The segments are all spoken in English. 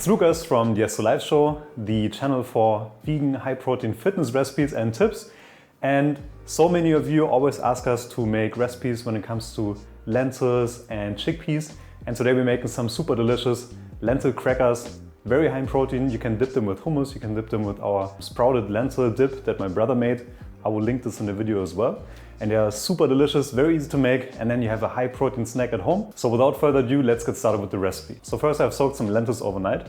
Lucas from the So Life Show, the channel for vegan, high-protein fitness recipes and tips. And so many of you always ask us to make recipes when it comes to lentils and chickpeas. And today we're making some super delicious lentil crackers, very high in protein. You can dip them with hummus, you can dip them with our sprouted lentil dip that my brother made. I will link this in the video as well. And they are super delicious, very easy to make, and then you have a high protein snack at home. So without further ado, let's get started with the recipe. So first I've soaked some lentils overnight,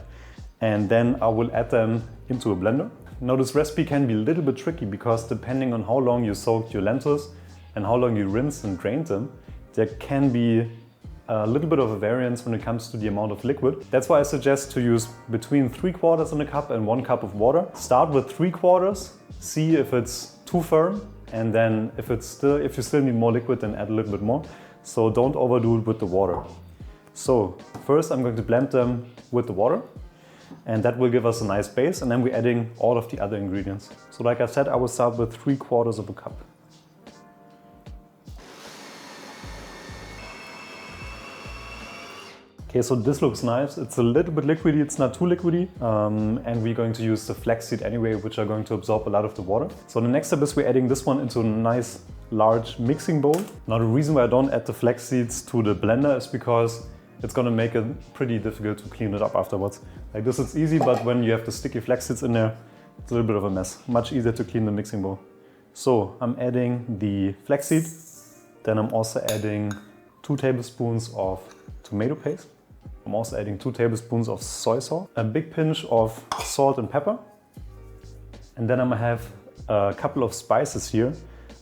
and then I will add them into a blender. Now this recipe can be a little bit tricky because depending on how long you soaked your lentils and how long you rinsed and drained them, there can be a little bit of a variance when it comes to the amount of liquid. That's why I suggest to use between 3/4 in a cup and 1 cup of water. Start with 3/4, see if it's too firm, and then if you still need more liquid, then add a little bit more. So don't overdo it with the water. So first I'm going to blend them with the water, and that will give us a nice base, and then we're adding all of the other ingredients. So like I said, I will start with 3/4 of a cup. Okay, so this looks nice. It's a little bit liquidy, it's not too liquidy. And we're going to use the flaxseed anyway, which are going to absorb a lot of the water. So the next step is we're adding this one into a nice large mixing bowl. Now the reason why I don't add the flax seeds to the blender is because it's gonna make it pretty difficult to clean it up afterwards. Like this is easy, but when you have the sticky flax seeds in there, it's a little bit of a mess. Much easier to clean the mixing bowl. So I'm adding the flaxseed. Then I'm also adding 2 tablespoons of tomato paste. I'm also adding 2 tablespoons of soy sauce, a big pinch of salt and pepper. And then I'm gonna have a couple of spices here.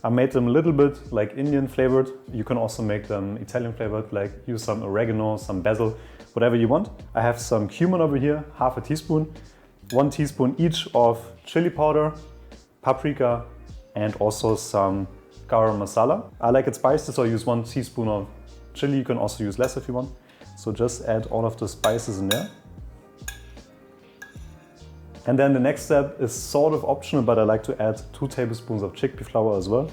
I made them a little bit like Indian flavored. You can also make them Italian flavored, like use some oregano, some basil, whatever you want. I have some cumin over here, half a teaspoon, 1 teaspoon each of chili powder, paprika, and also some garam masala. I like it spicy, so I use 1 teaspoon of chili. You can also use less if you want. So just add all of the spices in there. And then the next step is sort of optional, but I like to add 2 tablespoons of chickpea flour as well,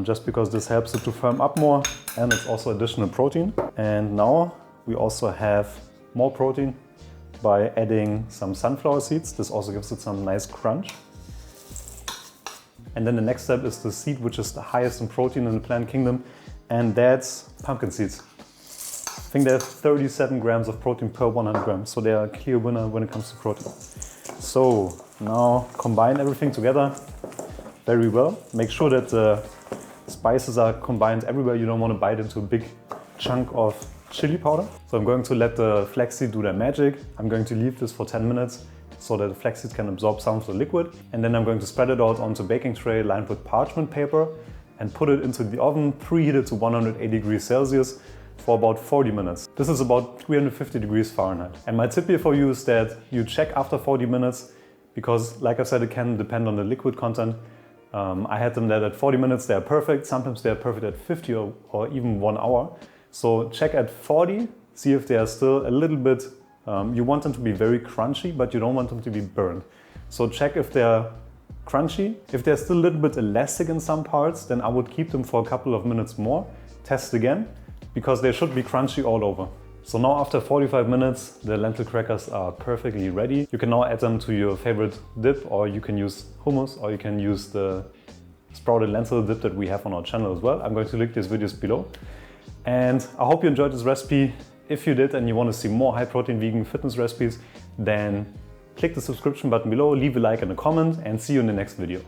just because this helps it to firm up more, and it's also additional protein. And now we also have more protein by adding some sunflower seeds. This also gives it some nice crunch. And then the next step is the seed which is the highest in protein in the plant kingdom, and that's pumpkin seeds. I think there's 37 grams of protein per 100 grams, so they are a clear winner when it comes to protein. So now combine everything together very well. Make sure that the spices are combined everywhere. You don't want to bite into a big chunk of chili powder. So I'm going to let the flaxseed do their magic. I'm going to leave this for 10 minutes so that the flaxseed can absorb some of the liquid. And then I'm going to spread it out onto a baking tray lined with parchment paper and put it into the oven, preheated to 180 degrees Celsius. For about 40 minutes. This is about 350 degrees Fahrenheit. And my tip here for you is that you check after 40 minutes because, like I said, it can depend on the liquid content. I had them there at 40 minutes, they are perfect. Sometimes they are perfect at 50 or even 1 hour. So check at 40, see if they are still a little bit, you want them to be very crunchy, but you don't want them to be burned. So check if they're crunchy. If they're still a little bit elastic in some parts, then I would keep them for a couple of minutes more. Test again, because they should be crunchy all over. So now after 45 minutes, the lentil crackers are perfectly ready. You can now add them to your favorite dip, or you can use hummus, or you can use the sprouted lentil dip that we have on our channel as well. I'm going to link these videos below. And I hope you enjoyed this recipe. If you did and you want to see more high protein vegan fitness recipes, then click the subscription button below, leave a like and a comment, and see you in the next video.